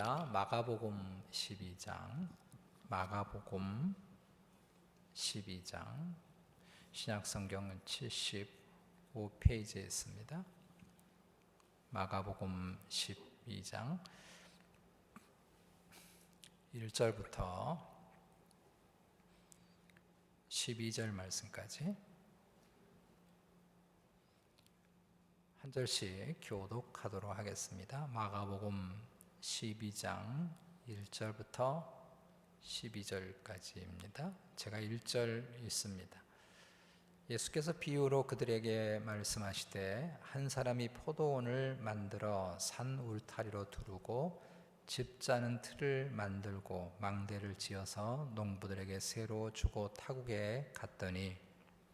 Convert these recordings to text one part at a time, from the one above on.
있습니다. 마가복음 12장, 마가복음 12장, 신약성경 75페이지에 있습니다. 마가복음 12장 1절부터 12절 말씀까지 한 절씩 교독하도록 하겠습니다. 마가복음 12장 1절부터 12절까지입니다. 제가 1절 읽습니다. 예수께서 비유로 그들에게 말씀하시되 한 사람이 포도원을 만들어 산 울타리로 두르고 집 짜는 틀을 만들고 망대를 지어서 농부들에게 새로 주고 타국에 갔더니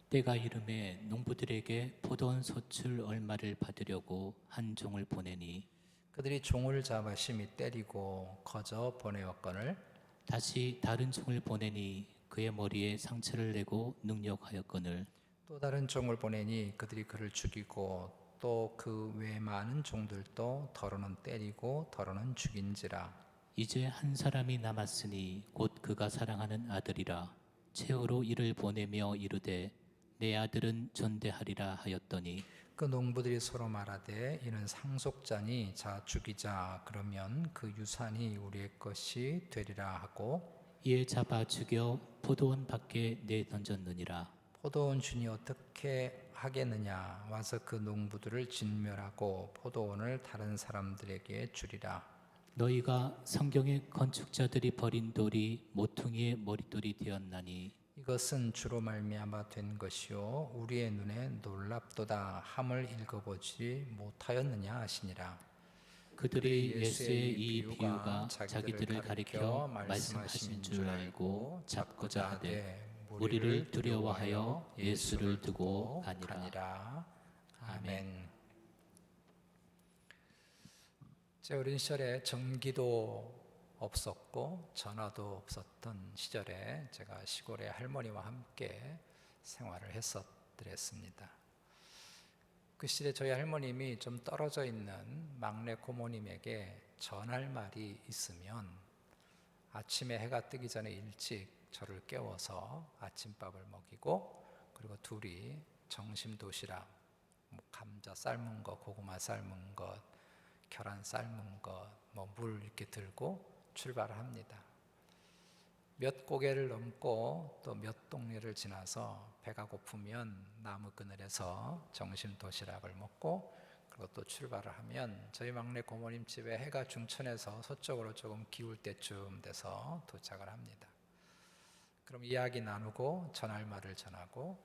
때가 이름에 농부들에게 포도원 소출 얼마를 받으려고 한 종을 보내니 그들이 종을 잡아 심히 때리고 거저 보내었거늘 다시 다른 종을 보내니 그의 머리에 상처를 내고 능욕하였거늘 또 다른 종을 보내니 그들이 그를 죽이고 또 그 외 많은 종들도 더러는 때리고 더러는 죽인지라. 이제 한 사람이 남았으니 곧 그가 사랑하는 아들이라 최후로 이를 보내며 이르되 내 아들은 전대하리라 하였더니 그 농부들이 서로 말하되 이는 상속자니 자 죽이자 그러면 그 유산이 우리의 것이 되리라 하고 이에 잡아 죽여 포도원 밖에 내던졌느니라. 포도원 주인이 어떻게 하겠느냐 와서 그 농부들을 진멸하고 포도원을 다른 사람들에게 주리라. 너희가 성경의 건축자들이 버린 돌이 모퉁이의 머릿돌이 되었나니 이것은 주로 말미암아 된 것이요 우리의 눈에 놀랍도다 함을 읽어보지 못하였느냐 하시니라. 그들이 예수의 이 비유가 자기들을 가리켜 말씀하신 줄 알고 잡고자 하되 우리를 두려워하여 예수를 두고 가니라. 아멘. 제 어린 시절에 전기도 없었고 전화도 없었던 시절에 제가 시골의 할머니와 함께 생활을 했었더랬습니다. 그 시절에 저희 할머님이 좀 떨어져 있는 막내 고모님에게 전할 말이 있으면 아침에 해가 뜨기 전에 일찍 저를 깨워서 아침밥을 먹이고 그리고 둘이 점심 도시락, 감자 삶은 것, 고구마 삶은 것, 계란 삶은 것, 물 이렇게 들고 출발을 합니다. 몇 고개를 넘고 또 몇 동네를 지나서 배가 고프면 나무 그늘에서 점심 도시락을 먹고 그리고 또 출발을 하면 저희 막내 고모님 집에 해가 중천에서 서쪽으로 조금 기울 때쯤 돼서 도착을 합니다. 그럼 이야기 나누고 전할 말을 전하고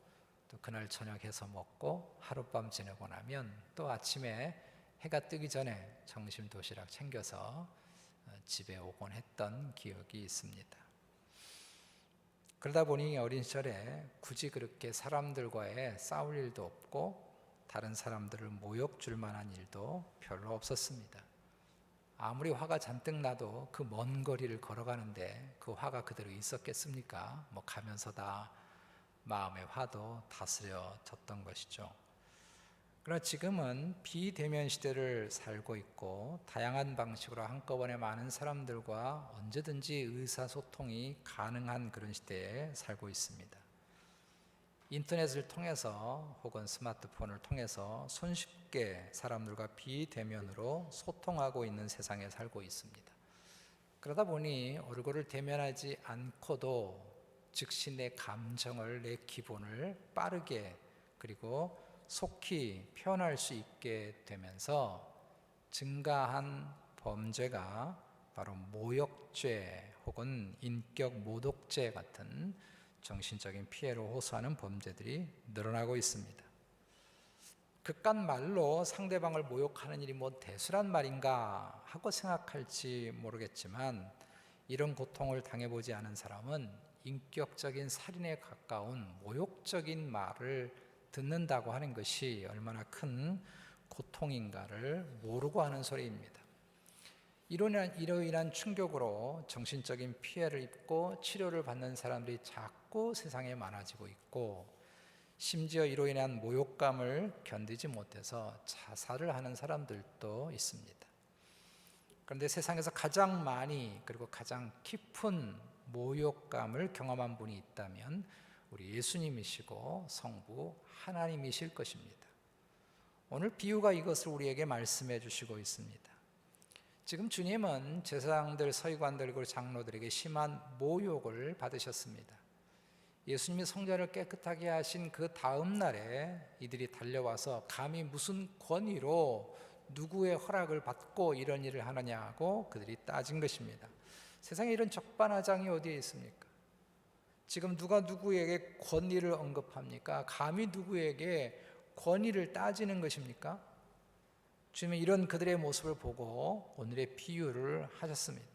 또 그날 저녁 해서 먹고 하룻밤 지내고 나면 또 아침에 해가 뜨기 전에 점심 도시락 챙겨서 집에 오곤 했던 기억이 있습니다. 그러다 보니 어린 시절에 굳이 그렇게 사람들과의 싸울 일도 없고 다른 사람들을 모욕 줄 만한 일도 별로 없었습니다. 아무리 화가 잔뜩 나도 그 먼 거리를 걸어가는데 그 화가 그대로 있었겠습니까? 가면서 다 마음의 화도 다스려졌던 것이죠. 그러나 지금은 비대면 시대를 살고 있고 다양한 방식으로 한꺼번에 많은 사람들과 언제든지 의사소통이 가능한 그런 시대에 살고 있습니다. 인터넷을 통해서 혹은 스마트폰을 통해서 손쉽게 사람들과 비대면으로 소통하고 있는 세상에 살고 있습니다. 그러다 보니 얼굴을 대면하지 않고도 즉시 내 감정을, 내 기분을 빠르게 그리고 속히 표현할 수 있게 되면서 증가한 범죄가 바로 모욕죄 혹은 인격 모독죄 같은 정신적인 피해를 호소하는 범죄들이 늘어나고 있습니다. 그깟 말로 상대방을 모욕하는 일이 대수란 말인가 하고 생각할지 모르겠지만 이런 고통을 당해보지 않은 사람은 인격적인 살인에 가까운 모욕적인 말을 듣는다고 하는 것이 얼마나 큰 고통인가를 모르고 하는 소리입니다. 이로 인한 충격으로 정신적인 피해를 입고 치료를 받는 사람들이 자꾸 세상에 많아지고 있고 심지어 이로 인한 모욕감을 견디지 못해서 자살을 하는 사람들도 있습니다. 그런데 세상에서 가장 많이 그리고 가장 깊은 모욕감을 경험한 분이 있다면 우리 예수님이시고 성부 하나님이실 것입니다. 오늘 비유가 이것을 우리에게 말씀해 주시고 있습니다. 지금 주님은 제사장들, 서기관들 그리고 장로들에게 심한 모욕을 받으셨습니다. 예수님이 성전을 깨끗하게 하신 그 다음 날에 이들이 달려와서 감히 무슨 권위로 누구의 허락을 받고 이런 일을 하느냐고 그들이 따진 것입니다. 세상에 이런 적반하장이 어디에 있습니까? 지금 누가 누구에게 권위를 언급합니까? 감히 누구에게 권위를 따지는 것입니까? 주님은 이런 그들의 모습을 보고 오늘의 비유를 하셨습니다.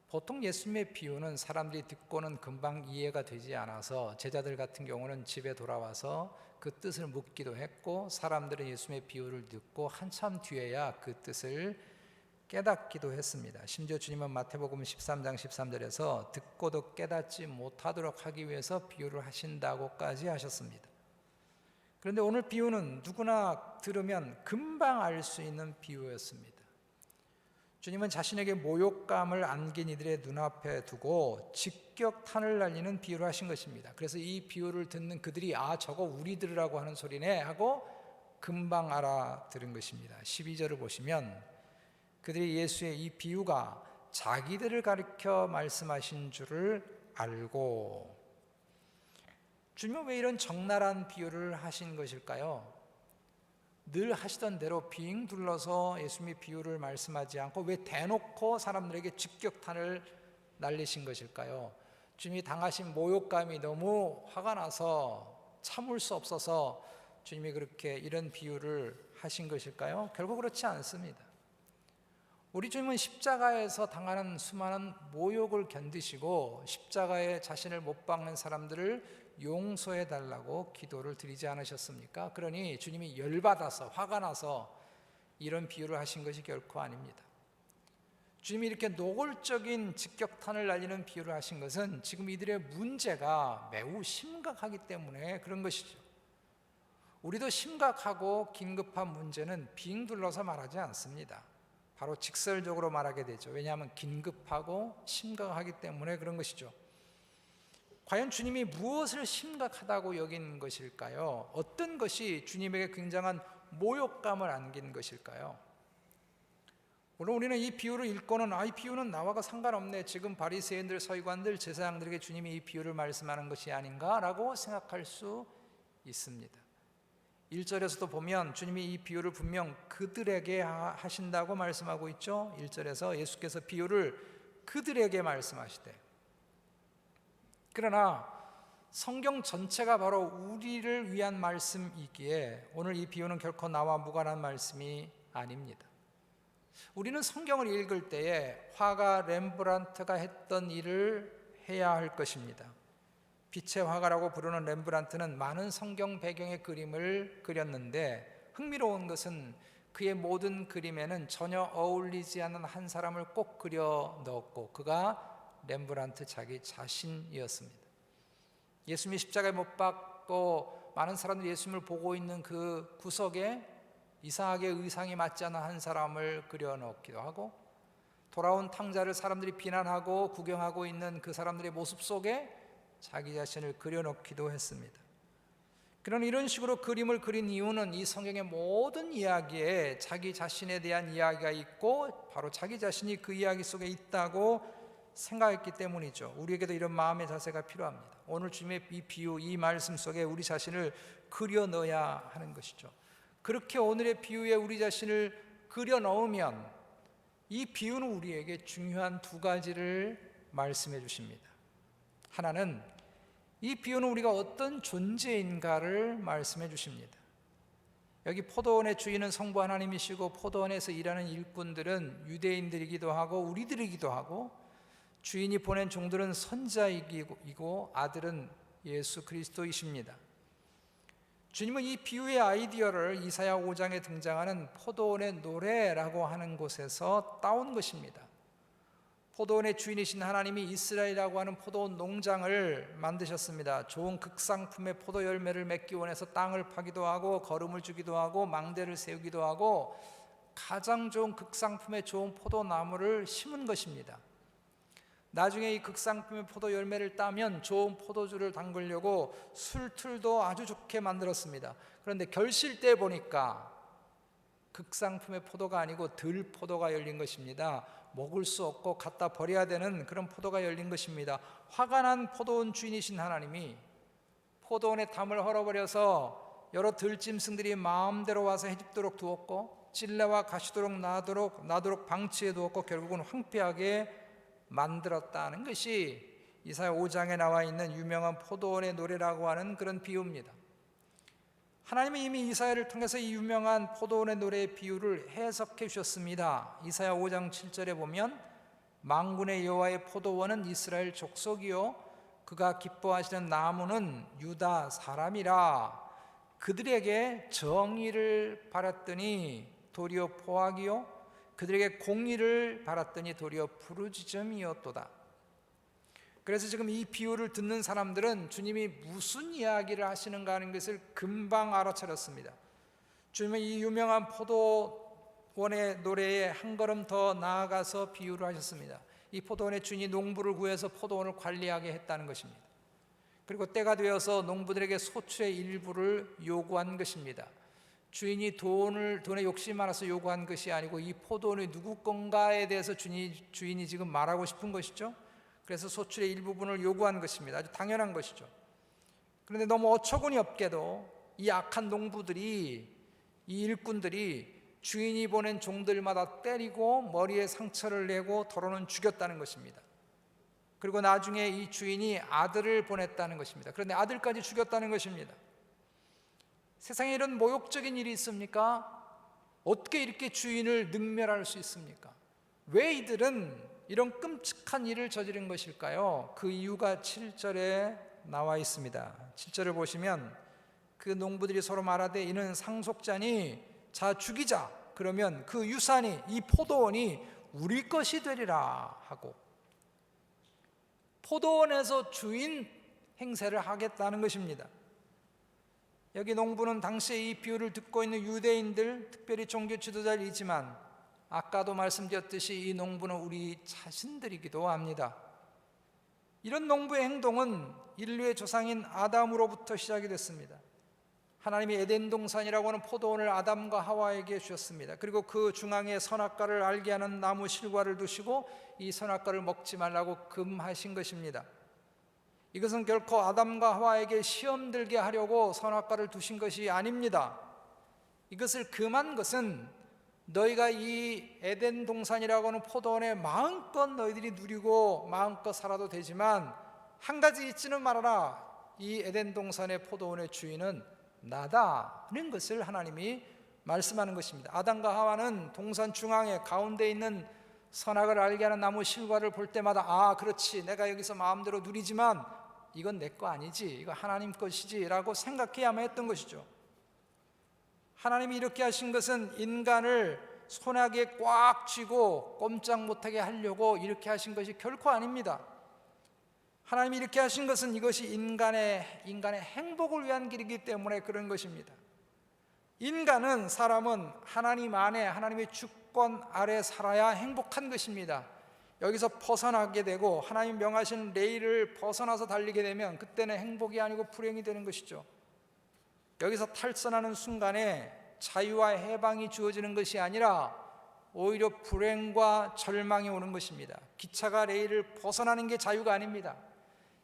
보통 예수님의 비유는 사람들이 듣고는 금방 이해가 되지 않아서 제자들 같은 경우는 집에 돌아와서 그 뜻을 묻기도 했고, 사람들은 예수님의 비유를 듣고 한참 뒤에야 그 뜻을 깨닫기도 했습니다. 심지어 주님은 마태복음 13장 13절에서 듣고도 깨닫지 못하도록 하기 위해서 비유를 하신다고까지 하셨습니다. 그런데 오늘 비유는 누구나 들으면 금방 알 수 있는 비유였습니다. 주님은 자신에게 모욕감을 안긴 이들의 눈앞에 두고 직격탄을 날리는 비유를 하신 것입니다. 그래서 이 비유를 듣는 그들이 저거 우리 들으라고 하는 소리네 하고 금방 알아들은 것입니다. 12절을 보시면 그들이 예수의 이 비유가 자기들을 가리켜 말씀하신 줄을 알고, 주님은 왜 이런 적나라한 비유를 하신 것일까요? 늘 하시던 대로 빙 둘러서 예수님이 비유를 말씀하지 않고 왜 대놓고 사람들에게 직격탄을 날리신 것일까요? 주님이 당하신 모욕감이 너무 화가 나서 참을 수 없어서 주님이 그렇게 이런 비유를 하신 것일까요? 결국 그렇지 않습니다. 우리 주님은 십자가에서 당하는 수많은 모욕을 견디시고 십자가에 자신을 못 박는 사람들을 용서해 달라고 기도를 드리지 않으셨습니까? 그러니 주님이 열받아서 화가 나서 이런 비유를 하신 것이 결코 아닙니다. 주님이 이렇게 노골적인 직격탄을 날리는 비유를 하신 것은 지금 이들의 문제가 매우 심각하기 때문에 그런 것이죠. 우리도 심각하고 긴급한 문제는 빙 둘러서 말하지 않습니다. 바로 직설적으로 말하게 되죠. 왜냐하면 긴급하고 심각하기 때문에 그런 것이죠. 과연 주님이 무엇을 심각하다고 여긴 것일까요? 어떤 것이 주님에게 굉장한 모욕감을 안긴 것일까요? 물론 우리는 이 비유를 읽고는 이 비유는 나와가 상관없네, 지금 바리새인들, 서기관들, 제사장들에게 주님이 이 비유를 말씀하는 것이 아닌가라고 생각할 수 있습니다. 1절에서도 보면 주님이 이 비유를 분명 그들에게 하신다고 말씀하고 있죠. 1절에서 예수께서 비유를 그들에게 말씀하시되, 그러나 성경 전체가 바로 우리를 위한 말씀이기에 오늘 이 비유는 결코 나와 무관한 말씀이 아닙니다. 우리는 성경을 읽을 때에 화가 렘브란트가 했던 일을 해야 할 것입니다. 빛의 화가라고 부르는 렘브란트는 많은 성경 배경의 그림을 그렸는데 흥미로운 것은 그의 모든 그림에는 전혀 어울리지 않는 한 사람을 꼭 그려 넣었고 그가 렘브란트 자기 자신이었습니다. 예수님이 십자가에 못 박고 많은 사람들이 예수님을 보고 있는 그 구석에 이상하게 의상이 맞지 않는 한 사람을 그려 넣기도 하고, 돌아온 탕자를 사람들이 비난하고 구경하고 있는 그 사람들의 모습 속에 자기 자신을 그려 넣기도 했습니다. 그런 이런 식으로 그림을 그린 이유는 이 성경의 모든 이야기에 자기 자신에 대한 이야기가 있고 바로 자기 자신이 그 이야기 속에 있다고 생각했기 때문이죠. 우리에게도 이런 마음의 자세가 필요합니다. 오늘 주님의 이 비유, 이 말씀 속에 우리 자신을 그려 넣어야 하는 것이죠. 그렇게 오늘의 비유에 우리 자신을 그려 넣으면 이 비유는 우리에게 중요한 두 가지를 말씀해 주십니다. 하나는 이 비유는 우리가 어떤 존재인가를 말씀해 주십니다. 여기 포도원의 주인은 성부 하나님이시고 포도원에서 일하는 일꾼들은 유대인들이기도 하고 우리들이기도 하고 주인이 보낸 종들은 선자이고 아들은 예수 그리스도이십니다. 주님은 이 비유의 아이디어를 이사야 5장에 등장하는 포도원의 노래라고 하는 곳에서 따온 것입니다. 포도원의 주인이신 하나님이 이스라엘이라고 하는 포도원 농장을 만드셨습니다. 좋은 극상품의 포도 열매를 맺기 원해서 땅을 파기도 하고 거름을 주기도 하고 망대를 세우기도 하고 가장 좋은 극상품의 좋은 포도나무를 심은 것입니다. 나중에 이 극상품의 포도 열매를 따면 좋은 포도주를 담그려고 술틀도 아주 좋게 만들었습니다. 그런데 결실 때 보니까 극상품의 포도가 아니고 들포도가 열린 것입니다. 먹을 수 없고 갖다 버려야 되는 그런 포도가 열린 것입니다. 화가 난 포도원 주인이신 하나님이 포도원의 담을 헐어버려서 여러 들짐승들이 마음대로 와서 해집도록 두었고 찔레와 가시도록 나도록 방치해 두었고 결국은 황폐하게 만들었다는 것이 이사야 5장에 나와 있는 유명한 포도원의 노래라고 하는 그런 비유입니다. 하나님은 이미 이사야를 통해서 이 유명한 포도원의 노래의 비유를 해석해 주셨습니다. 이사야 5장 7절에 보면 만군의 여호와의 포도원은 이스라엘 족속이요 그가 기뻐하시는 나무는 유다 사람이라. 그들에게 정의를 바랐더니 도리어 포악이요 그들에게 공의를 바랐더니 도리어 부르짖음이었도다. 그래서 지금 이 비유를 듣는 사람들은 주님이 무슨 이야기를 하시는가 하는 것을 금방 알아차렸습니다. 주님은 이 유명한 포도원의 노래에 한 걸음 더 나아가서 비유를 하셨습니다. 이 포도원의 주인이 농부를 구해서 포도원을 관리하게 했다는 것입니다. 그리고 때가 되어서 농부들에게 소출의 일부를 요구한 것입니다. 주인이 돈에 욕심이 많아서 요구한 것이 아니고 이 포도원이 누구 건가에 대해서 주인이 지금 말하고 싶은 것이죠. 그래서 소출의 일부분을 요구한 것입니다. 아주 당연한 것이죠. 그런데 너무 어처구니 없게도 이 악한 농부들이, 이 일꾼들이 주인이 보낸 종들마다 때리고 머리에 상처를 내고 더러는 죽였다는 것입니다. 그리고 나중에 이 주인이 아들을 보냈다는 것입니다. 그런데 아들까지 죽였다는 것입니다. 세상에 이런 모욕적인 일이 있습니까? 어떻게 이렇게 주인을 능멸할 수 있습니까? 왜 이들은 이런 끔찍한 일을 저지른 것일까요? 그 이유가 7절에 나와 있습니다. 7절을 보시면 그 농부들이 서로 말하되 이는 상속자니 자 죽이자. 그러면 그 유산이 이 포도원이 우리 것이 되리라 하고 포도원에서 주인 행세를 하겠다는 것입니다. 여기 농부는 당시에 이 비유를 듣고 있는 유대인들, 특별히 종교 지도자이지만 아까도 말씀드렸듯이 이 농부는 우리 자신들이기도 합니다. 이런 농부의 행동은 인류의 조상인 아담으로부터 시작이 됐습니다. 하나님이 에덴 동산이라고 하는 포도원을 아담과 하와에게 주셨습니다. 그리고 그 중앙에 선악과를 알게 하는 나무 실과를 두시고 이 선악과를 먹지 말라고 금하신 것입니다. 이것은 결코 아담과 하와에게 시험 들게 하려고 선악과를 두신 것이 아닙니다. 이것을 금한 것은 너희가 이 에덴 동산이라고 하는 포도원에 마음껏 너희들이 누리고 마음껏 살아도 되지만 한 가지 잊지는 말아라. 이 에덴 동산의 포도원의 주인은 나다는 것을 하나님이 말씀하는 것입니다. 아담과 하와는 동산 중앙에 가운데 있는 선악을 알게 하는 나무 실과를 볼 때마다 아 그렇지 내가 여기서 마음대로 누리지만 이건 내 거 아니지 이거 하나님 것이지 라고 생각해야만 했던 것이죠. 하나님이 이렇게 하신 것은 인간을 손아귀에 꽉 쥐고 꼼짝 못하게 하려고 이렇게 하신 것이 결코 아닙니다. 하나님이 이렇게 하신 것은 이것이 인간의 행복을 위한 길이기 때문에 그런 것입니다. 사람은 하나님 안에 하나님의 주권 아래 살아야 행복한 것입니다. 여기서 벗어나게 되고 하나님 명하신 레일을 벗어나서 달리게 되면 그때는 행복이 아니고 불행이 되는 것이죠. 여기서 탈선하는 순간에 자유와 해방이 주어지는 것이 아니라 오히려 불행과 절망이 오는 것입니다. 기차가 레일을 벗어나는 게 자유가 아닙니다.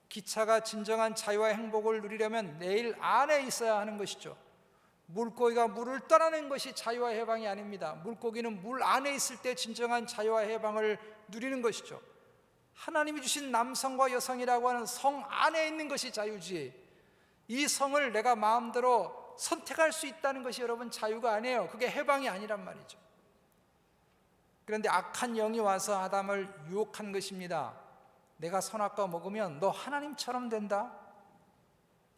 기차가 진정한 자유와 행복을 누리려면 레일 안에 있어야 하는 것이죠. 물고기가 물을 떠나는 것이 자유와 해방이 아닙니다. 물고기는 물 안에 있을 때 진정한 자유와 해방을 누리는 것이죠. 하나님이 주신 남성과 여성이라고 하는 성 안에 있는 것이 자유지 이 성을 내가 마음대로 선택할 수 있다는 것이 여러분 자유가 아니에요. 그게 해방이 아니란 말이죠. 그런데 악한 영이 와서 아담을 유혹한 것입니다. 내가 선악과 먹으면 너 하나님처럼 된다.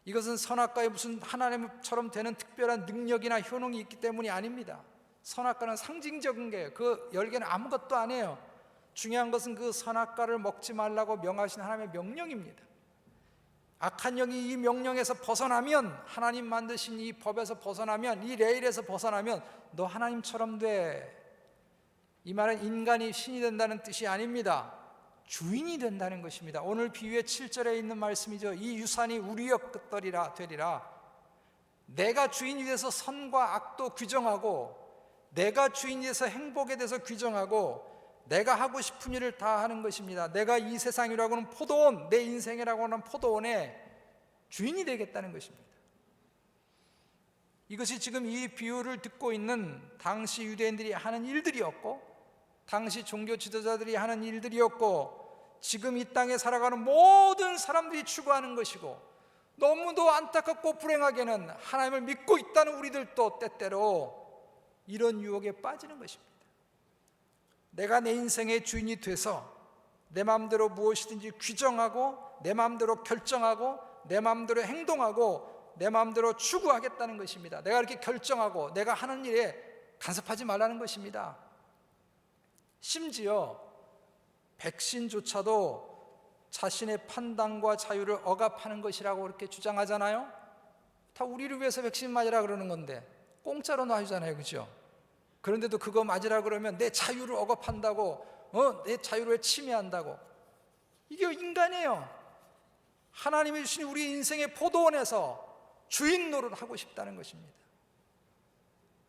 이것은 선악과에 무슨 하나님처럼 되는 특별한 능력이나 효능이 있기 때문이 아닙니다. 선악과는 상징적인 거예요. 그 열개는 아무것도 아니에요. 중요한 것은 그 선악과를 먹지 말라고 명하신 하나님의 명령입니다. 악한 영이 이 명령에서 벗어나면 하나님 만드신 이 법에서 벗어나면 이 레일에서 벗어나면 너 하나님처럼 돼 이 말은 인간이 신이 된다는 뜻이 아닙니다. 주인이 된다는 것입니다. 오늘 비유의 7절에 있는 말씀이죠. 이 유산이 우리의 것들이라 되리라. 내가 주인이 돼서 선과 악도 규정하고, 내가 주인이 돼서 행복에 대해서 규정하고, 내가 하고 싶은 일을 다 하는 것입니다. 내가 이 세상이라고 하는 포도원, 내 인생이라고 하는 포도원의 주인이 되겠다는 것입니다. 이것이 지금 이 비유를 듣고 있는 당시 유대인들이 하는 일들이었고, 당시 종교 지도자들이 하는 일들이었고, 지금 이 땅에 살아가는 모든 사람들이 추구하는 것이고, 너무도 안타깝고 불행하게는 하나님을 믿고 있다는 우리들도 때때로 이런 유혹에 빠지는 것입니다. 내가 내 인생의 주인이 돼서 내 마음대로 무엇이든지 규정하고, 내 마음대로 결정하고, 내 마음대로 행동하고, 내 마음대로 추구하겠다는 것입니다. 내가 이렇게 결정하고 내가 하는 일에 간섭하지 말라는 것입니다. 심지어 백신조차도 자신의 판단과 자유를 억압하는 것이라고 그렇게 주장하잖아요. 다 우리를 위해서 백신 맞으라 그러는 건데 공짜로 놔주잖아요, 그죠? 그런데도 그거 맞으라 그러면 내 자유를 억압한다고, 내 자유를 침해한다고. 이게 인간이에요. 하나님이 주신 우리 인생의 포도원에서 주인 노릇하고 싶다는 것입니다.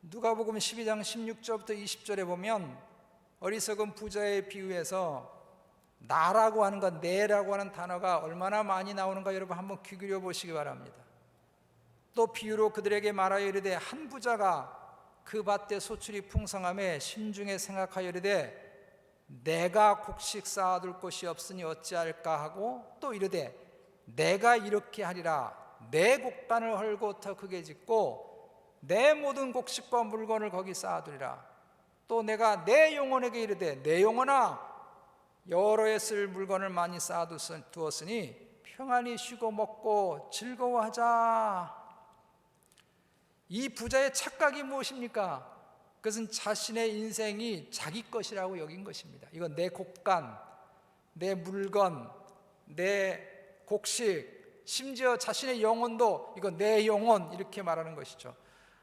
누가복음 12장 16절부터 20절에 보면 어리석은 부자의 비유에서 나라고 하는 것, 내라고 하는 단어가 얼마나 많이 나오는가 여러분 한번 귀 기울여 보시기 바랍니다. 또 비유로 그들에게 말하여 이르되 한 부자가 그 밭에 소출이 풍성함에 심중에 생각하여 이르되 내가 곡식 쌓아둘 곳이 없으니 어찌할까 하고, 또 이르되 내가 이렇게 하리라. 내 곡간을 헐고 더 크게 짓고 내 모든 곡식과 물건을 거기 쌓아두리라. 또 내가 내 영혼에게 이르되 내 영혼아 여러 해 쓸 물건을 많이 쌓아두었으니 평안히 쉬고 먹고 즐거워하자. 이 부자의 착각이 무엇입니까? 그것은 자신의 인생이 자기 것이라고 여긴 것입니다. 이건 내 곡간, 내 물건, 내 곡식, 심지어 자신의 영혼도 이건 내 영혼, 이렇게 말하는 것이죠.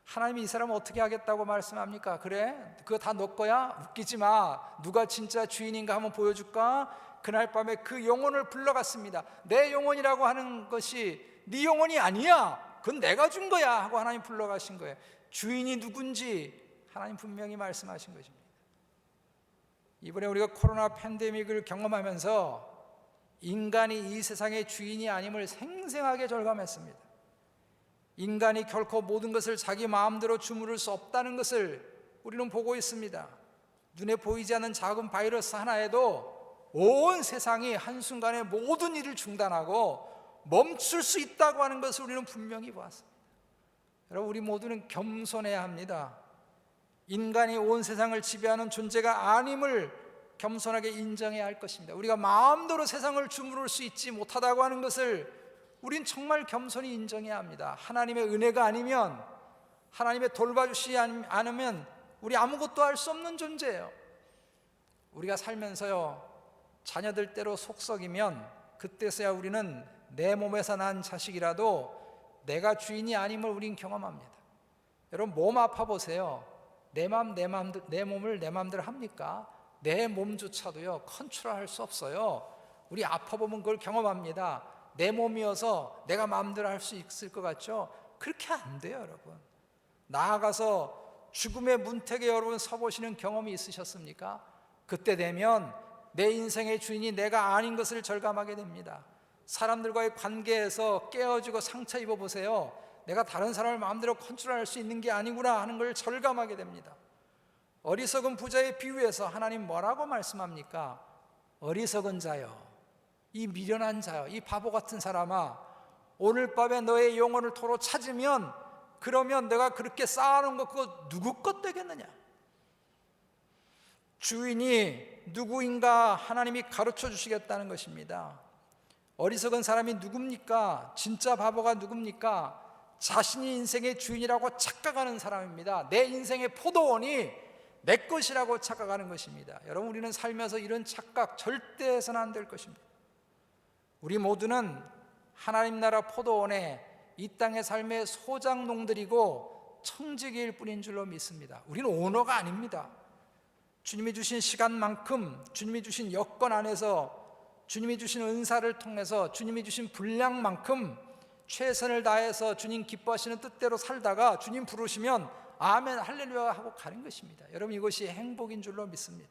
하나님이 이 사람을 어떻게 하겠다고 말씀합니까? 그래? 그거 다 너 거야? 웃기지 마. 누가 진짜 주인인가 한번 보여줄까? 그날 밤에 그 영혼을 불러갔습니다. 내 영혼이라고 하는 것이 네 영혼이 아니야. 그건 내가 준 거야 하고 하나님 불러가신 거예요. 주인이 누군지 하나님 분명히 말씀하신 것입니다. 이번에 우리가 코로나 팬데믹을 경험하면서 인간이 이 세상의 주인이 아님을 생생하게 절감했습니다. 인간이 결코 모든 것을 자기 마음대로 주무를 수 없다는 것을 우리는 보고 있습니다. 눈에 보이지 않는 작은 바이러스 하나에도 온 세상이 한순간에 모든 일을 중단하고 멈출 수 있다고 하는 것을 우리는 분명히 보았습니다. 여러분, 우리 모두는 겸손해야 합니다. 인간이 온 세상을 지배하는 존재가 아님을 겸손하게 인정해야 할 것입니다. 우리가 마음대로 세상을 주무를 수 있지 못하다고 하는 것을 우린 정말 겸손히 인정해야 합니다. 하나님의 은혜가 아니면, 하나님의 돌봐주시지 않으면 우리 아무것도 할 수 없는 존재예요. 우리가 살면서요, 자녀들 때로 속썩이면 그때서야 우리는 내 몸에서 난 자식이라도 내가 주인이 아님을 우린 경험합니다. 여러분, 몸 아파 보세요. 내 몸을 내 마음대로 합니까? 내 몸조차도요 컨트롤할 수 없어요. 우리 아파 보면 그걸 경험합니다. 내 몸이어서 내가 마음대로 할 수 있을 것 같죠? 그렇게 안 돼요, 여러분. 나아가서 죽음의 문택에 여러분 서보시는 경험이 있으셨습니까? 그때 되면 내 인생의 주인이 내가 아닌 것을 절감하게 됩니다. 사람들과의 관계에서 깨어지고 상처 입어보세요. 내가 다른 사람을 마음대로 컨트롤할 수 있는 게 아니구나 하는 걸 절감하게 됩니다. 어리석은 부자의 비유에서 하나님 뭐라고 말씀합니까? 어리석은 자여, 이 미련한 자여, 이 바보 같은 사람아, 오늘 밤에 너의 영혼을 토로 찾으면 그러면 내가 그렇게 쌓아놓은 거 그거 누구 것 되겠느냐? 주인이 누구인가 하나님이 가르쳐 주시겠다는 것입니다. 어리석은 사람이 누굽니까? 진짜 바보가 누굽니까? 자신이 인생의 주인이라고 착각하는 사람입니다. 내 인생의 포도원이 내 것이라고 착각하는 것입니다. 여러분, 우리는 살면서 이런 착각 절대 해서는 안 될 것입니다. 우리 모두는 하나님 나라 포도원에 이 땅의 삶의 소작농들이고 청지기일 뿐인 줄로 믿습니다. 우리는 오너가 아닙니다. 주님이 주신 시간만큼, 주님이 주신 여건 안에서, 주님이 주신 은사를 통해서, 주님이 주신 분량만큼 최선을 다해서 주님 기뻐하시는 뜻대로 살다가 주님 부르시면 아멘 할렐루야 하고 가는 것입니다. 여러분, 이것이 행복인 줄로 믿습니다.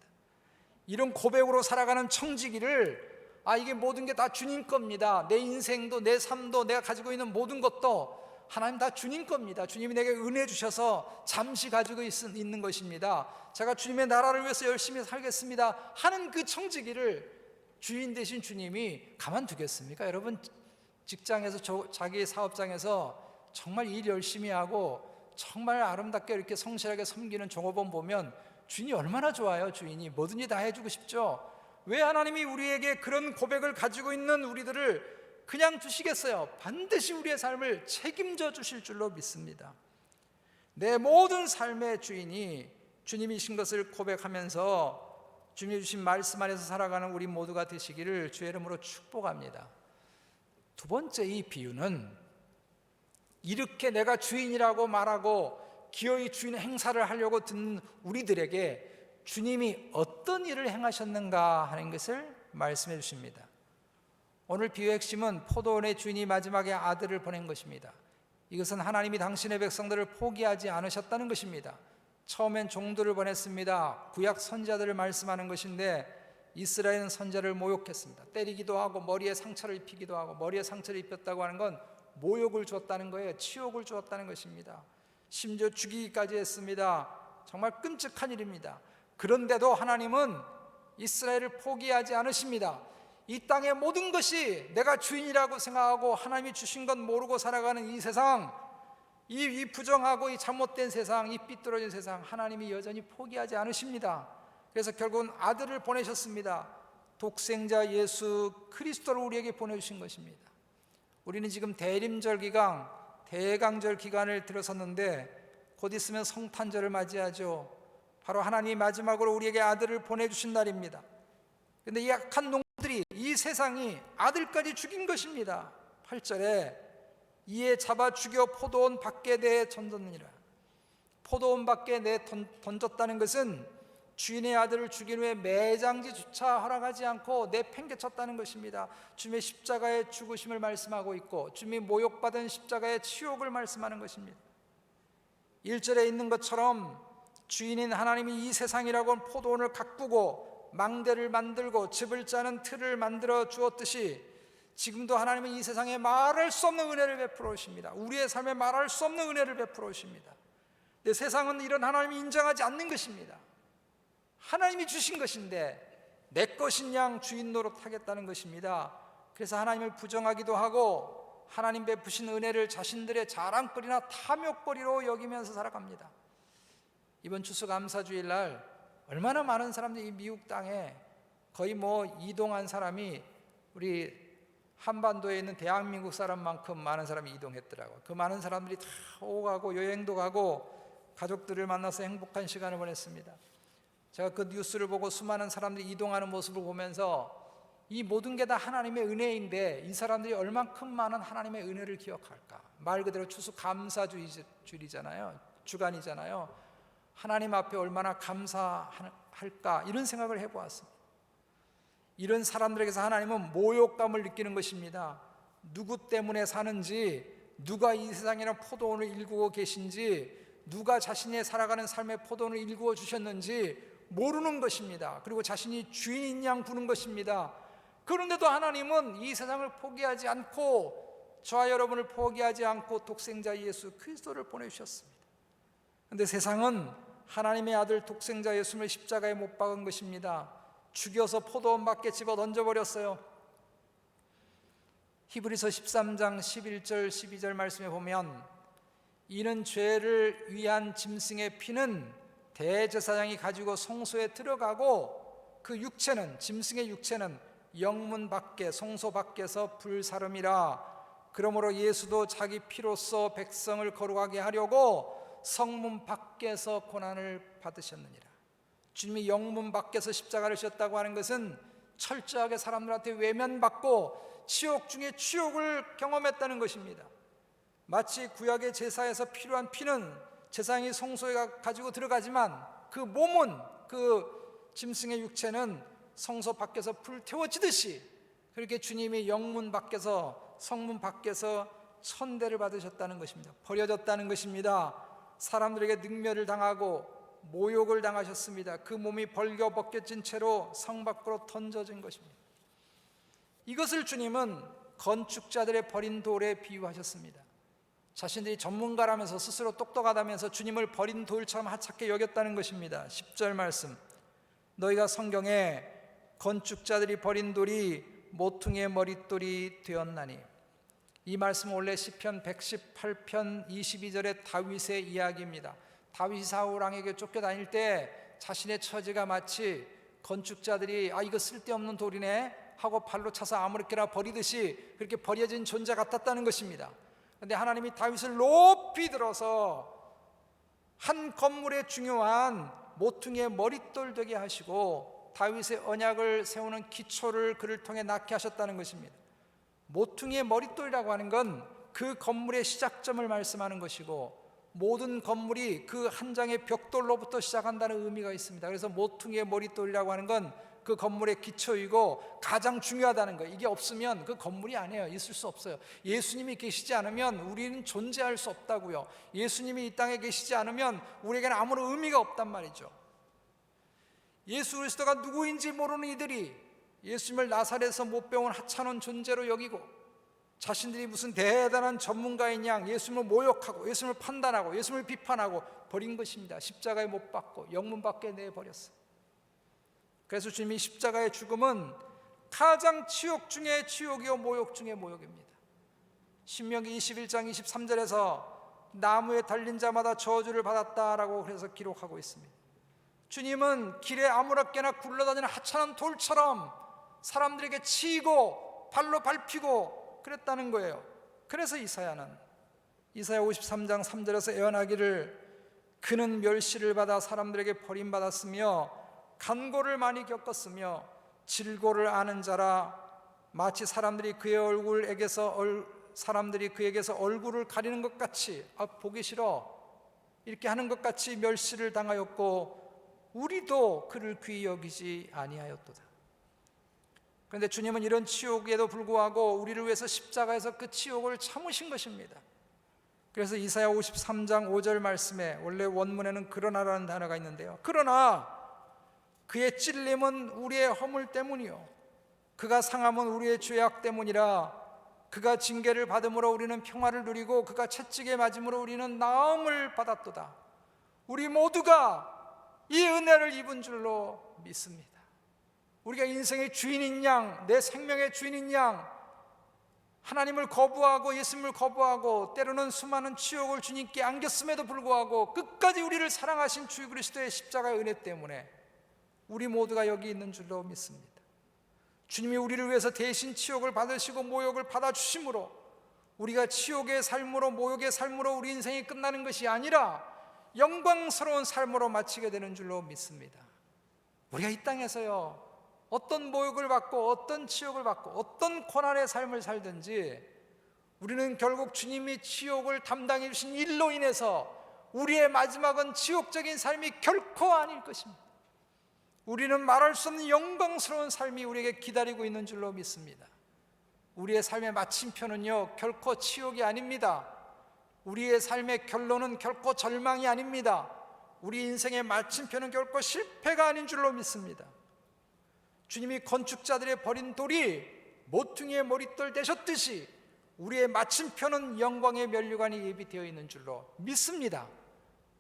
이런 고백으로 살아가는 청지기를, 이게 모든 게 다 주님 겁니다. 내 인생도 내 삶도 내가 가지고 있는 모든 것도 하나님 다 주님 겁니다. 주님이 내게 은혜 주셔서 잠시 가지고 있는 것입니다. 제가 주님의 나라를 위해서 열심히 살겠습니다 하는 그 청지기를 주인 되신 주님이 가만두겠습니까? 여러분, 직장에서 자기 사업장에서 정말 일 열심히 하고 정말 아름답게 이렇게 성실하게 섬기는 종업원 보면 주인이 얼마나 좋아요. 주인이 뭐든지 다 해주고 싶죠. 왜 하나님이 우리에게 그런 고백을 가지고 있는 우리들을 그냥 두시겠어요? 반드시 우리의 삶을 책임져 주실 줄로 믿습니다. 내 모든 삶의 주인이 주님이신 것을 고백하면서 주님이 주신 말씀 안에서 살아가는 우리 모두가 되시기를 주의 이름으로 축복합니다. 두 번째, 이 비유는 이렇게 내가 주인이라고 말하고 기어이 주인 행사를 하려고 듣는 우리들에게 주님이 어떤 일을 행하셨는가 하는 것을 말씀해 주십니다. 오늘 비유의 핵심은 포도원의 주인이 마지막에 아들을 보낸 것입니다. 이것은 하나님이 당신의 백성들을 포기하지 않으셨다는 것입니다. 처음엔 종들을 보냈습니다. 구약 선지자들을 말씀하는 것인데 이스라엘은 선지자를 모욕했습니다. 때리기도 하고 머리에 상처를 입히기도 하고, 머리에 상처를 입혔다고 하는 건 모욕을 주었다는 거예요. 치욕을 주었다는 것입니다. 심지어 죽이기까지 했습니다. 정말 끔찍한 일입니다. 그런데도 하나님은 이스라엘을 포기하지 않으십니다. 이 땅의 모든 것이 내가 주인이라고 생각하고 하나님이 주신 것 모르고 살아가는 이 세상, 이 부정하고 이 잘못된 세상, 이 삐뚤어진 세상, 하나님이 여전히 포기하지 않으십니다. 그래서 결국은 아들을 보내셨습니다. 독생자 예수 그리스도를 우리에게 보내주신 것입니다. 우리는 지금 대림절 기간, 대강절 기간을 들어섰는데 곧 있으면 성탄절을 맞이하죠. 바로 하나님이 마지막으로 우리에게 아들을 보내주신 날입니다. 그런데 이 악한 놈들이, 이 세상이 아들까지 죽인 것입니다. 8절에 이에 잡아 죽여 포도원 밖에 내 던졌느니라. 포도원 밖에 내 던졌다는 것은 주인의 아들을 죽인 후에 매장지조차 허락하지 않고 내팽개쳤다는 것입니다. 주님의 십자가의 죽으심을 말씀하고 있고 주님이 모욕받은 십자가의 치욕을 말씀하는 것입니다. 1절에 있는 것처럼 주인인 하나님이 이 세상이라고 하는 포도원을 가꾸고 망대를 만들고 즙을 짜는 틀을 만들어 주었듯이 지금도 하나님은 이 세상에 말할 수 없는 은혜를 베풀어 오십니다. 우리의 삶에 말할 수 없는 은혜를 베풀어 오십니다. 근데 세상은 이런 하나님이 인정하지 않는 것입니다. 하나님이 주신 것인데 내 것인 양 주인 노릇하겠다는 것입니다. 그래서 하나님을 부정하기도 하고 하나님 베푸신 은혜를 자신들의 자랑거리나 탐욕거리로 여기면서 살아갑니다. 이번 추수감사주일날 얼마나 많은 사람들이 이 미국 땅에 거의 이동한 사람이 우리 한반도에 있는 대한민국 사람만큼 많은 사람이 이동했더라고요. 그 많은 사람들이 다 오가고 여행도 가고 가족들을 만나서 행복한 시간을 보냈습니다. 제가 그 뉴스를 보고 수많은 사람들이 이동하는 모습을 보면서 이 모든 게 다 하나님의 은혜인데 이 사람들이 얼만큼 많은 하나님의 은혜를 기억할까? 말 그대로 추수감사주일이잖아요. 주간이잖아요. 하나님 앞에 얼마나 감사할까? 이런 생각을 해보았습니다. 이런 사람들에게서 하나님은 모욕감을 느끼는 것입니다. 누구 때문에 사는지, 누가 이 세상이라는 포도원을 일구고 계신지, 누가 자신의 살아가는 삶의 포도원을 일구어 주셨는지 모르는 것입니다. 그리고 자신이 주인인 양 부는 것입니다. 그런데도 하나님은 이 세상을 포기하지 않고 저와 여러분을 포기하지 않고 독생자 예수 그리스도를 보내주셨습니다. 그런데 세상은 하나님의 아들 독생자 예수를 십자가에 못 박은 것입니다. 죽여서 포도원 밖에 집어 던져버렸어요. 히브리서 13장 11절 12절 말씀에 보면 이는 죄를 위한 짐승의 피는 대제사장이 가지고 성소에 들어가고 그 육체는, 짐승의 육체는 영문 밖에, 성소 밖에서 불사름이라. 그러므로 예수도 자기 피로써 백성을 거룩하게 하려고 성문 밖에서 고난을 받으셨느니라. 주님이 영문 밖에서 십자가를 지셨다고 하는 것은 철저하게 사람들한테 외면받고 치욕 중에 치욕을 경험했다는 것입니다. 마치 구약의 제사에서 필요한 피는 제사장이 성소에 가지고 들어가지만 그 몸은, 그 짐승의 육체는 성소 밖에서 불태워지듯이 그렇게 주님이 영문 밖에서, 성문 밖에서 천대를 받으셨다는 것입니다. 버려졌다는 것입니다. 사람들에게 능멸을 당하고 모욕을 당하셨습니다. 그 몸이 벌겨벗겨진 채로 성 밖으로 던져진 것입니다. 이것을 주님은 건축자들의 버린 돌에 비유하셨습니다. 자신들이 전문가라면서 스스로 똑똑하다면서 주님을 버린 돌처럼 하찮게 여겼다는 것입니다. 10절 말씀, 너희가 성경에 건축자들이 버린 돌이 모퉁이의 머릿돌이 되었나니. 이 말씀은 원래 시편 118편 22절의 다윗의 이야기입니다. 다윗이 사울 왕에게 쫓겨다닐 때 자신의 처지가 마치 건축자들이 이거 쓸데없는 돌이네 하고 발로 차서 아무렇게나 버리듯이 그렇게 버려진 존재 같았다는 것입니다. 그런데 하나님이 다윗을 높이 들어서 한 건물의 중요한 모퉁이의 머릿돌 되게 하시고 다윗의 언약을 세우는 기초를 그를 통해 낳게 하셨다는 것입니다. 모퉁이의 머릿돌이라고 하는 건 그 건물의 시작점을 말씀하는 것이고 모든 건물이 그 한 장의 벽돌로부터 시작한다는 의미가 있습니다. 그래서 모퉁이의 머릿돌이라고 하는 건 그 건물의 기초이고 가장 중요하다는 거예요. 이게 없으면 그 건물이 아니에요. 있을 수 없어요. 예수님이 계시지 않으면 우리는 존재할 수 없다고요. 예수님이 이 땅에 계시지 않으면 우리에게는 아무런 의미가 없단 말이죠. 예수 그리스도가 누구인지 모르는 이들이 예수님을 나사렛에서 못 배운 하찮은 존재로 여기고 자신들이 무슨 대단한 전문가인 양 예수님을 모욕하고 예수님을 판단하고 예수님을 비판하고 버린 것입니다. 십자가에 못 박고 영문 밖에 내버렸어요. 그래서 주님이 십자가의 죽음은 가장 치욕 중에 치욕이요 모욕 중에 모욕입니다. 신명기 21장 23절에서 나무에 달린 자마다 저주를 받았다라고 그래서 기록하고 있습니다. 주님은 길에 아무렇게나 굴러다니는 하찮은 돌처럼 사람들에게 치이고 발로 밟히고 그랬다는 거예요. 그래서 이사야 53장 3절에서 예언하기를 그는 멸시를 받아 사람들에게 버림받았으며 간고를 많이 겪었으며 질고를 아는 자라 마치 사람들이 그에게서 얼굴을 가리는 것 같이 보기 싫어 이렇게 하는 것 같이 멸시를 당하였고 우리도 그를 귀히 여기지 아니하였도다. 그런데 주님은 이런 치욕에도 불구하고 우리를 위해서 십자가에서 그 치욕을 참으신 것입니다. 그래서 이사야 53장 5절 말씀에 원래 원문에는 그러나라는 단어가 있는데요. 그러나 그의 찔림은 우리의 허물 때문이요 그가 상함은 우리의 죄악 때문이라. 그가 징계를 받음으로 우리는 평화를 누리고 그가 채찍에 맞음으로 우리는 나음을 받았도다. 우리 모두가 이 은혜를 입은 줄로 믿습니다. 우리가 인생의 주인인 양, 내 생명의 주인인 양, 하나님을 거부하고 예수님을 거부하고 때로는 수많은 치욕을 주님께 안겼음에도 불구하고 끝까지 우리를 사랑하신 주 그리스도의 십자가의 은혜 때문에 우리 모두가 여기 있는 줄로 믿습니다. 주님이 우리를 위해서 대신 치욕을 받으시고 모욕을 받아주심으로 우리가 치욕의 삶으로 모욕의 삶으로 우리 인생이 끝나는 것이 아니라 영광스러운 삶으로 마치게 되는 줄로 믿습니다. 우리가 이 땅에서요 어떤 모욕을 받고 어떤 치욕을 받고 어떤 고난의 삶을 살든지 우리는 결국 주님이 치욕을 담당해 주신 일로 인해서 우리의 마지막은 지옥적인 삶이 결코 아닐 것입니다. 우리는 말할 수 없는 영광스러운 삶이 우리에게 기다리고 있는 줄로 믿습니다. 우리의 삶의 마침표는요 결코 치욕이 아닙니다. 우리의 삶의 결론은 결코 절망이 아닙니다. 우리 인생의 마침표는 결코 실패가 아닌 줄로 믿습니다. 주님이 건축자들의 버린 돌이 모퉁이의 머릿돌 되셨듯이 우리의 마침표는 영광의 면류관이 예비되어 있는 줄로 믿습니다.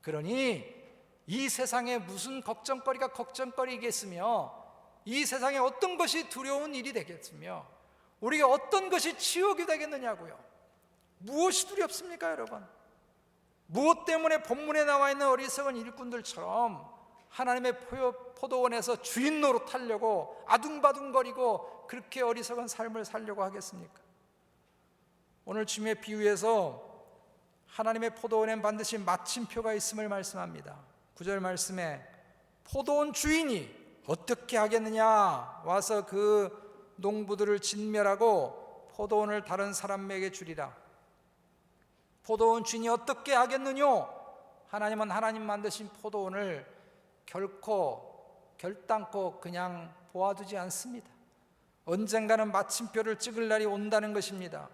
그러니 이 세상에 무슨 걱정거리가 걱정거리겠으며 이 세상에 어떤 것이 두려운 일이 되겠으며 우리가 어떤 것이 치욕이 되겠느냐고요. 무엇이 두렵습니까 여러분? 무엇 때문에 본문에 나와 있는 어리석은 일꾼들처럼 하나님의 포도원에서 주인 노릇하려고 아둥바둥거리고 그렇게 어리석은 삶을 살려고 하겠습니까? 오늘 주님의 비유에서 하나님의 포도원엔 반드시 마침표가 있음을 말씀합니다. 9절 말씀에 포도원 주인이 어떻게 하겠느냐 와서 그 농부들을 진멸하고 포도원을 다른 사람에게 주리라. 포도원 주인이 어떻게 하겠느뇨? 하나님은 하나님 만드신 포도원을 결코 결단코 그냥 보아두지 않습니다. 언젠가는 마침표를 찍을 날이 온다는 것입니다.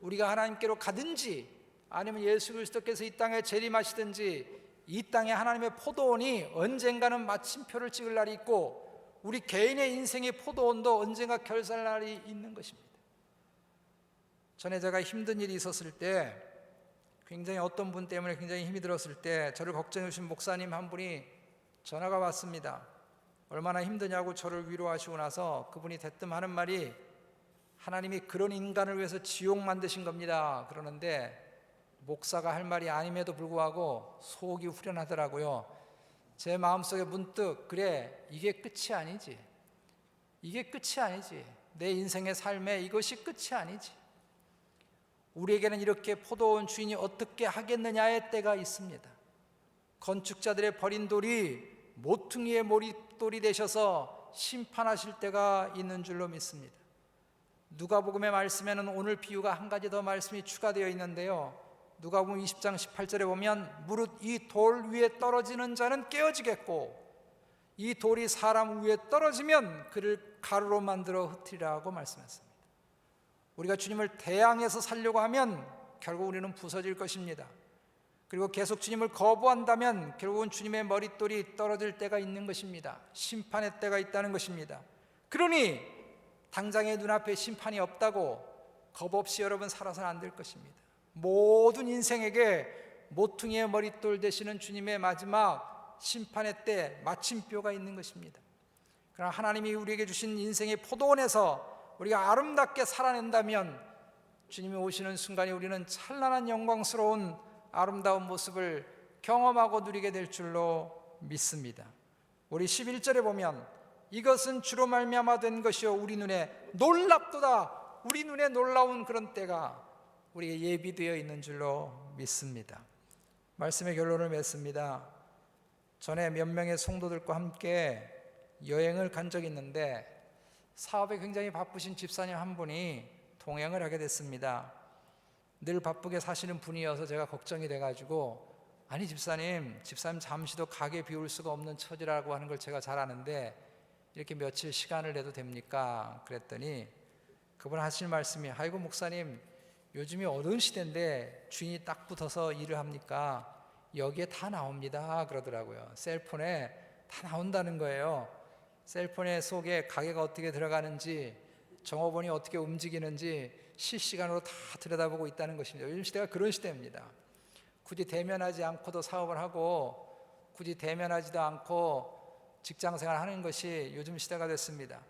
우리가 하나님께로 가든지 아니면 예수 그리스도께서 이 땅에 재림하시든지 이 땅에 하나님의 포도원이 언젠가는 마침표를 찍을 날이 있고 우리 개인의 인생의 포도원도 언젠가 결산할 날이 있는 것입니다. 전에 제가 힘든 일이 있었을 때, 굉장히 어떤 분 때문에 굉장히 힘이 들었을 때 저를 걱정해 주신 목사님 한 분이 전화가 왔습니다. 얼마나 힘드냐고 저를 위로하시고 나서 그분이 대뜸 하는 말이, 하나님이 그런 인간을 위해서 지옥 만드신 겁니다. 그러는데 목사가 할 말이 아님에도 불구하고 속이 후련하더라고요. 제 마음속에 문득, 그래, 이게 끝이 아니지. 이게 끝이 아니지. 내 인생의 삶에 이것이 끝이 아니지. 우리에게는 이렇게 포도원 주인이 어떻게 하겠느냐의 때가 있습니다. 건축자들의 버린 돌이 모퉁이의 머릿돌이 되셔서 심판하실 때가 있는 줄로 믿습니다. 누가복음의 말씀에는 오늘 비유가 한 가지 더 말씀이 추가되어 있는데요. 누가복음 20장 18절에 보면 무릇 이 돌 위에 떨어지는 자는 깨어지겠고 이 돌이 사람 위에 떨어지면 그를 가루로 만들어 흩으리라고 말씀했습니다. 우리가 주님을 대항해서 살려고 하면 결국 우리는 부서질 것입니다. 그리고 계속 주님을 거부한다면 결국은 주님의 머릿돌이 떨어질 때가 있는 것입니다. 심판의 때가 있다는 것입니다. 그러니 당장의 눈앞에 심판이 없다고 겁 없이 여러분 살아서는 안 될 것입니다. 모든 인생에게 모퉁이의 머릿돌 되시는 주님의 마지막 심판의 때 마침표가 있는 것입니다. 그러나 하나님이 우리에게 주신 인생의 포도원에서 우리가 아름답게 살아낸다면 주님이 오시는 순간에 우리는 찬란한 영광스러운 아름다운 모습을 경험하고 누리게 될 줄로 믿습니다. 우리 11절에 보면 이것은 주로 말미암아 된 것이요 우리 눈에 놀랍도다. 우리 눈에 놀라운 그런 때가 우리에게 예비되어 있는 줄로 믿습니다. 말씀의 결론을 맺습니다. 전에 몇 명의 성도들과 함께 여행을 간 적이 있는데 사업에 굉장히 바쁘신 집사님 한 분이 동행을 하게 됐습니다. 늘 바쁘게 사시는 분이어서 제가 걱정이 돼가지고, 아니 집사님 잠시도 가게 비울 수가 없는 처지라고 하는 걸 제가 잘 아는데 이렇게 며칠 시간을 내도 됩니까? 그랬더니 그분 하실 말씀이, 아이고 목사님 요즘이 어두운 시대인데 주인이 딱 붙어서 일을 합니까? 여기에 다 나옵니다 그러더라고요. 셀폰에 다 나온다는 거예요. 셀폰의 속에 가게가 어떻게 들어가는지, 종업원이 어떻게 움직이는지 실시간으로 다 들여다보고 있다는 것입니다. 요즘 시대가 그런 시대입니다. 굳이 대면하지 않고도 사업을 하고 굳이 대면하지도 않고 직장생활 하는 것이 요즘 시대가 됐습니다.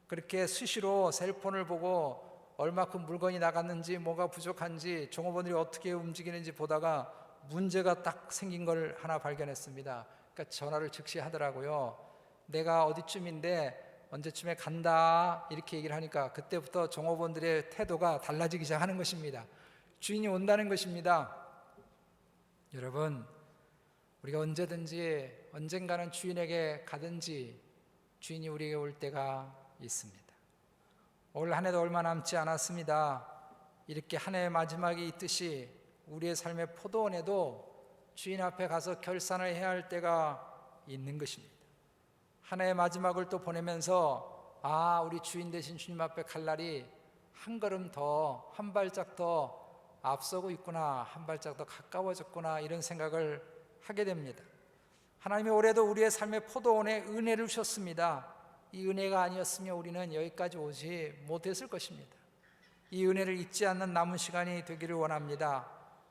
그렇게 수시로 셀폰을 보고 얼마큼 물건이 나갔는지, 뭐가 부족한지, 종업원들이 어떻게 움직이는지 보다가 문제가 딱 생긴 걸 하나 발견했습니다. 그러니까 전화를 즉시 하더라고요. 내가 어디쯤인데 언제쯤에 간다 이렇게 얘기를 하니까 그때부터 종업원들의 태도가 달라지기 시작하는 것입니다. 주인이 온다는 것입니다. 여러분, 우리가 언제든지 언젠가는 주인에게 가든지 주인이 우리에게 올 때가 있습니다. 올 한 해도 얼마 남지 않았습니다. 이렇게 한 해의 마지막이 있듯이 우리의 삶의 포도원에도 주인 앞에 가서 결산을 해야 할 때가 있는 것입니다. 한 해의 마지막을 또 보내면서 우리 주인 되신 주님 앞에 갈 날이 한 걸음 더, 한 발짝 더 앞서고 있구나, 한 발짝 더 가까워졌구나, 이런 생각을 하게 됩니다. 하나님이 올해도 우리의 삶의 포도원에 은혜를 주셨습니다. 이 은혜가 아니었으면 우리는 여기까지 오지 못했을 것입니다. 이 은혜를 잊지 않는 남은 시간이 되기를 원합니다.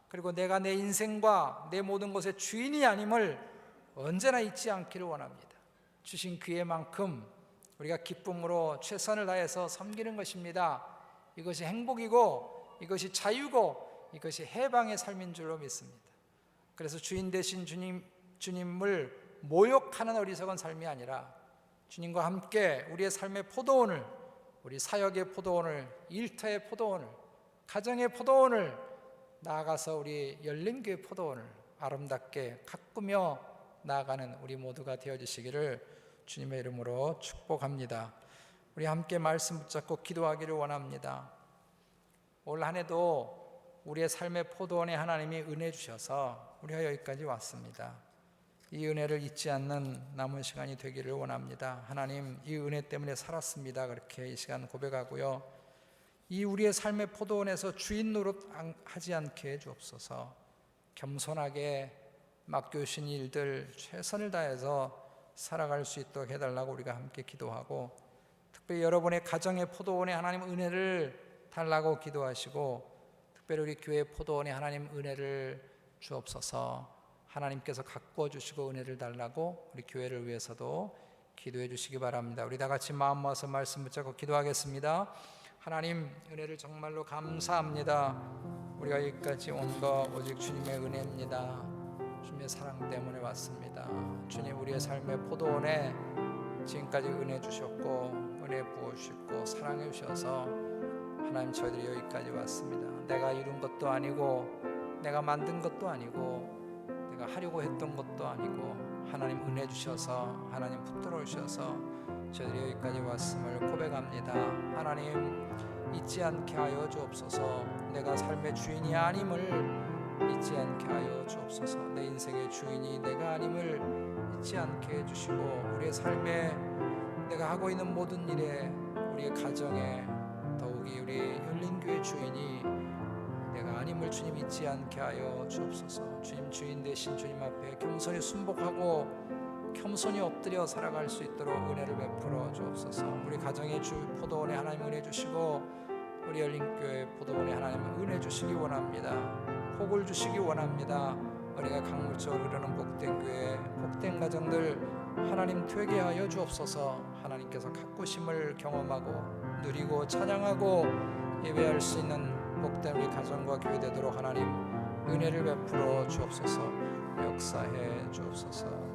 그리고 내가 내 인생과 내 모든 것의 주인이 아님을 언제나 잊지 않기를 원합니다. 주신 기회만큼 우리가 기쁨으로 최선을 다해서 섬기는 것입니다. 이것이 행복이고 이것이 자유고 이것이 해방의 삶인 줄로 믿습니다. 그래서 주인 되신 주님을 모욕하는 어리석은 삶이 아니라 주님과 함께 우리의 삶의 포도원을, 우리 사역의 포도원을, 일터의 포도원을, 가정의 포도원을, 나아가서 우리 열린교회 포도원을 아름답게 가꾸며 나아가는 우리 모두가 되어주시기를 주님의 이름으로 축복합니다. 우리 함께 말씀 붙잡고 기도하기를 원합니다. 올 한 해도 우리의 삶의 포도원에 하나님이 은혜 주셔서 우리가 여기까지 왔습니다. 이 은혜를 잊지 않는 남은 시간이 되기를 원합니다. 하나님, 이 은혜 때문에 살았습니다. 그렇게 이 시간 고백하고요. 이 우리의 삶의 포도원에서 주인 노릇 하지 않게 해 주옵소서. 겸손하게 맡겨주신 일들 최선을 다해서 살아갈 수 있도록 해달라고 우리가 함께 기도하고, 특별히 여러분의 가정의 포도원에 하나님 은혜를 달라고 기도하시고, 특별히 우리 교회 포도원에 하나님 은혜를 주옵소서. 하나님께서 가꾸어 주시고 은혜를 달라고 우리 교회를 위해서도 기도해 주시기 바랍니다. 우리 다 같이 마음 모아서 말씀 붙잡고 기도하겠습니다. 하나님, 은혜를 정말로 감사합니다. 우리가 여기까지 온 거 오직 주님의 은혜입니다. 주님의 사랑 때문에 왔습니다. 주님, 우리의 삶의 포도원에 지금까지 은혜 주셨고 은혜 부어주셨고 사랑해 주셔서 하나님, 저희들이 여기까지 왔습니다. 내가 이룬 것도 아니고 내가 만든 것도 아니고 내가 하려고 했던 것도 아니고 하나님 은혜 주셔서 하나님 붙들어 주셔서 저희들이 여기까지 왔음을 고백합니다. 하나님, 잊지 않게 하여 주옵소서. 내가 삶의 주인이 아님을 잊지 않게 하여 주옵소서. 내 인생의 주인이 내가 아님을 잊지 않게 해주시고, 우리의 삶에 내가 하고 있는 모든 일에, 우리의 가정에, 더욱이 우리 열린교회 주인이 내가 아님을 주님 잊지 않게 하여 주옵소서. 주님, 주인 되신 주님 앞에 겸손히 순복하고 겸손히 엎드려 살아갈 수 있도록 은혜를 베풀어 주옵소서. 우리 가정의 주 포도원에 하나님 은혜 주시고, 우리 열린교회 포도원에 하나님 은혜 주시기 원합니다. 복을 주시기 원합니다. 은혜가 강물처럼 흐르는 복된 교회, 복된 가정들 하나님 되게 하여 주옵소서. 하나님께서 가꾸심을 경험하고 누리고 찬양하고 예배할 수 있는 복된 우리 가정과 교회 되도록 하나님 은혜를 베풀어 주옵소서. 역사해 주옵소서.